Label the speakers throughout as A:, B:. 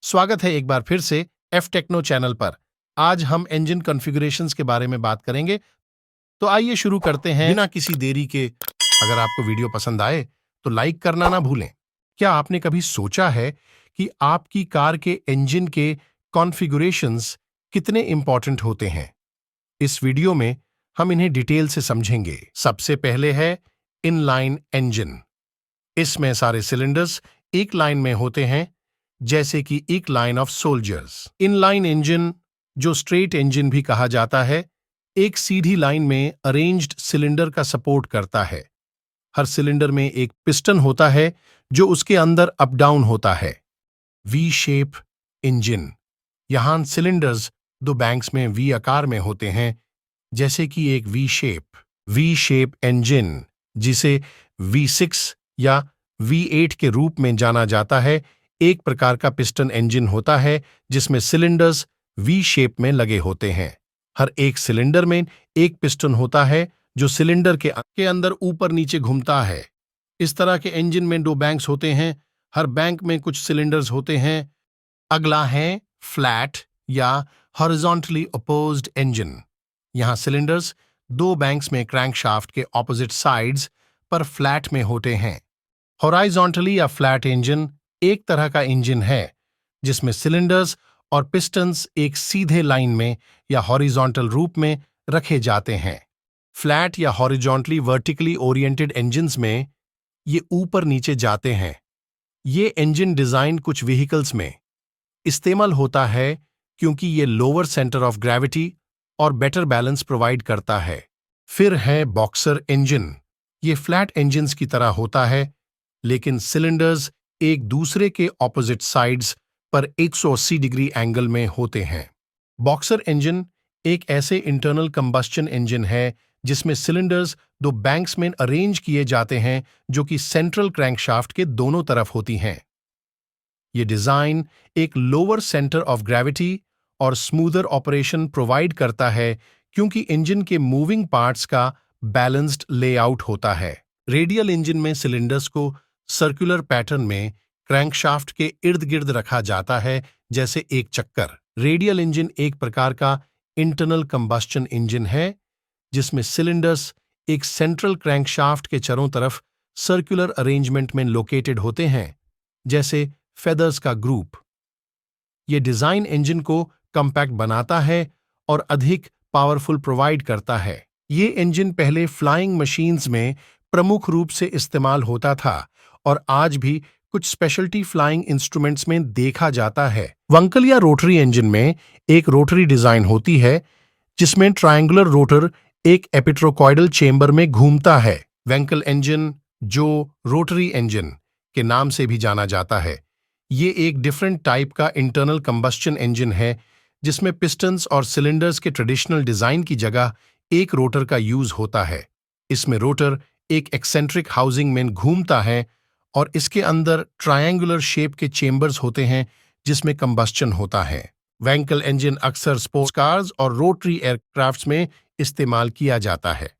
A: स्वागत है एक बार फिर से एफ टेक्नो चैनल पर। आज हम इंजन कॉन्फ़िगरेशंस के बारे में बात करेंगे। तो आइए शुरू करते हैं बिना किसी देरी के। अगर आपको वीडियो पसंद आए तो लाइक करना ना भूलें। क्या आपने कभी सोचा है कि आपकी कार के इंजन के कॉन्फ़िगरेशंस कितने इंपॉर्टेंट होते हैं? इस वीडियो में हम इन्हें डिटेल से समझेंगे। सबसे पहले है इनलाइन इंजन। इसमें सारे सिलेंडर्स एक लाइन में होते हैं, जैसे कि एक line of soldiers. Inline engine, जो स्ट्रेट इंजन भी कहा जाता है, एक सीधी लाइन में अरेंज्ड सिलेंडर का सपोर्ट करता है। हर सिलेंडर में एक पिस्टन होता है जो उसके अंदर अप डाउन होता है। वी शेप इंजन, यहां सिलेंडर्स दो बैंक्स में वी आकार में होते हैं, जैसे कि एक वी शेप इंजन, जिसे V6 या V8 के रूप में जाना जाता है, एक प्रकार का पिस्टन इंजन होता है जिसमें सिलेंडर्स वी शेप में लगे होते हैं। हर एक सिलेंडर में एक पिस्टन होता है जो सिलेंडर के अंदर ऊपर नीचे घूमता है। इस तरह के इंजन में दो बैंक्स होते हैं, हर बैंक में कुछ सिलेंडर्स होते हैं। अगला है फ्लैट या हॉरिजॉन्टली अपोज्ड इंजन। यहां सिलेंडर्स दो बैंक्स में क्रैंकशाफ्ट के ऑपोजिट साइड्स पर फ्लैट में होते हैं। हॉरिजॉन्टली या फ्लैट इंजन एक तरह का इंजन है जिसमें सिलेंडर्स और पिस्टन्स एक सीधे लाइन में या हॉरिजॉन्टल रूप में रखे जाते हैं। फ्लैट या हॉरिजॉन्टली वर्टिकली ओरिएंटेड इंजन्स में ये ऊपर नीचे जाते हैं। ये इंजन डिजाइन कुछ व्हीकल्स में इस्तेमाल होता है क्योंकि ये लोअर सेंटर ऑफ ग्रेविटी और बेटर बैलेंस प्रोवाइड करता है। फिर है बॉक्सर इंजन। ये फ्लैट इंजन्स की तरह होता है, लेकिन सिलेंडर्स एक दूसरे के ऑपोजिट साइड्स पर 180 डिग्री एंगल में होते हैं। बॉक्सर इंजन एक ऐसे इंटरनल कंबस्शन इंजन है जिसमें सिलेंडर्स दो बैंक्स में अरेंज किए जाते हैं जो कि सेंट्रल क्रैंकशाफ्ट के दोनों तरफ होती हैं। ये डिजाइन एक लोअर सेंटर ऑफ ग्रेविटी और स्मूदर ऑपरेशन प्रोवाइड करता है क्योंकि इंजन के मूविंग पार्ट्स का बैलेंस्ड लेआउट होता है। रेडियल इंजन में सिलेंडर्स को सर्कुलर पैटर्न में क्रैंकशाफ्ट के इर्द गिर्द रखा जाता है, जैसे एक चक्कर। रेडियल इंजन एक प्रकार का इंटरनल कंबस्शन इंजन है जिसमें सिलेंडर्स एक सेंट्रल क्रैंकशाफ्ट के चारों तरफ सर्कुलर अरेंजमेंट में लोकेटेड होते हैं, जैसे फेदर्स का ग्रुप। ये डिजाइन इंजन को कॉम्पैक्ट बनाता है और अधिक पावरफुल प्रोवाइड करता है। ये इंजन पहले फ्लाइंग मशीन्स में प्रमुख रूप से इस्तेमाल होता था और आज भी कुछ स्पेशलिटी फ्लाइंग इंस्ट्रूमेंट्स में देखा जाता है। वंकल या रोटरी इंजन में एक रोटरी डिजाइन होती है जिसमें ट्रायंगुलर रोटर एक एपिट्रोकॉइडल चेंबर में घूमता है। वंकल इंजन, जो रोटरी इंजन के नाम से भी जाना जाता है, ये एक डिफरेंट टाइप का इंटरनल कंबस्शन इंजन है जिसमें पिस्टन्स और सिलेंडर्स के ट्रेडिशनल डिजाइन की जगह एक रोटर का यूज होता है। इसमें रोटर एक एक्सेंट्रिक हाउसिंग में घूमता है और इसके अंदर ट्रायंगुलर शेप के चेंबर्स होते हैं जिसमें कंबस्शन होता है। वैंकल इंजन अक्सर स्पोर्ट्स कार्स और रोटरी एयरक्राफ्ट्स में इस्तेमाल किया जाता है।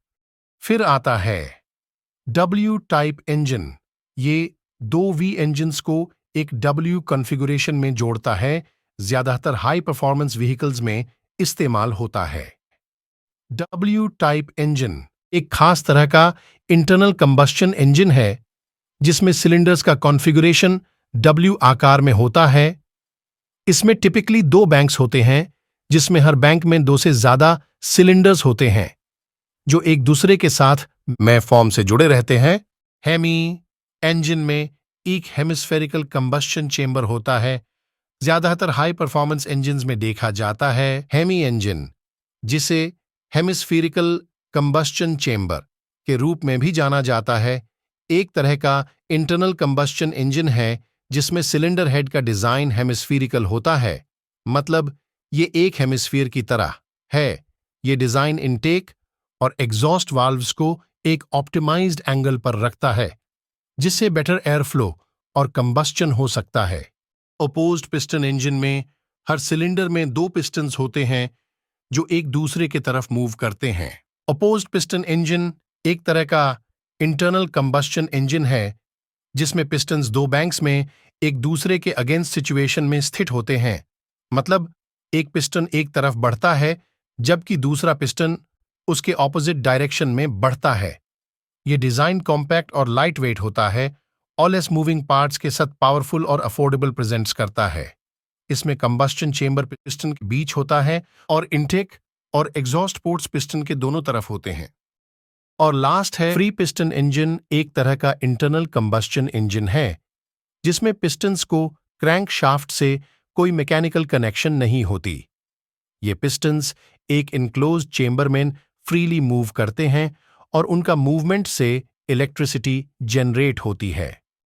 A: फिर आता है डब्ल्यू टाइप इंजन। ये दो वी इंजन्स को एक डब्ल्यू कॉन्फ़िगरेशन में जोड़ता है, ज्यादातर हाई परफॉर्मेंस व्हीकल्स में इस्तेमाल होता है। डब्ल्यू टाइप इंजन एक खास तरह का इंटरनल कंबस्शन इंजन है जिसमें सिलेंडर्स का कॉन्फ़िगरेशन डब्ल्यू आकार में होता है। इसमें टिपिकली दो बैंक्स होते हैं जिसमें हर बैंक में दो से ज्यादा सिलेंडर्स होते हैं जो एक दूसरे के साथ में फॉर्म से जुड़े रहते हैं। हेमी इंजन में एक हेमिस्फेरिकल कंबस्शन चेंबर होता है, ज्यादातर हाई परफॉर्मेंस इंजन्स में देखा जाता है। हेमी इंजन, जिसे हेमिस्फेरिकल कंबस्शन चेंबर के रूप में भी जाना जाता है, एक तरह का इंटरनल कंबस्शन इंजन है जिसमें सिलेंडर हेड का डिजाइन हेमिस्फेरिकल होता है, मतलब ये एक हेमिस्फीयर की तरह है। ये डिजाइन इनटेक और एग्जॉस्ट वाल्व्स को एक ऑप्टिमाइज्ड एंगल पर रखता है जिससे बेटर एयर फ्लो और कंबस्शन हो सकता है। अपोज्ड पिस्टन इंजन में हर सिलेंडर में दो पिस्टन्स होते हैं जो एक दूसरे की तरफ मूव करते हैं। अपोज्ड पिस्टन इंजन एक तरह का इंटरनल कंबस्शन इंजन है जिसमें पिस्टन्स दो बैंक्स में एक दूसरे के अगेंस्ट सिचुएशन में स्थित होते हैं। मतलब एक पिस्टन एक तरफ बढ़ता है जबकि दूसरा पिस्टन उसके ऑपोजिट डायरेक्शन में बढ़ता है। ये डिजाइन कॉम्पैक्ट और लाइट वेट होता है और लेस मूविंग पार्ट्स के साथ पावरफुल और अफोर्डेबल प्रेजेंट्स करता है। इसमें कंबस्शन चेंबर पिस्टन के बीच होता है और इनटेक और एग्जॉस्ट पोर्ट्स पिस्टन के दोनों तरफ होते हैं। और लास्ट है फ्री पिस्टन इंजन, एक तरह का इंटरनल कंबस्शन इंजन है जिसमें पिस्टन्स को क्रैंक शाफ्ट से कोई मैकेनिकल कनेक्शन नहीं होती। ये पिस्टन्स एक इनक्लोज्ड चेंबर में फ्रीली मूव करते हैं और उनका मूवमेंट से इलेक्ट्रिसिटी जनरेट होती है।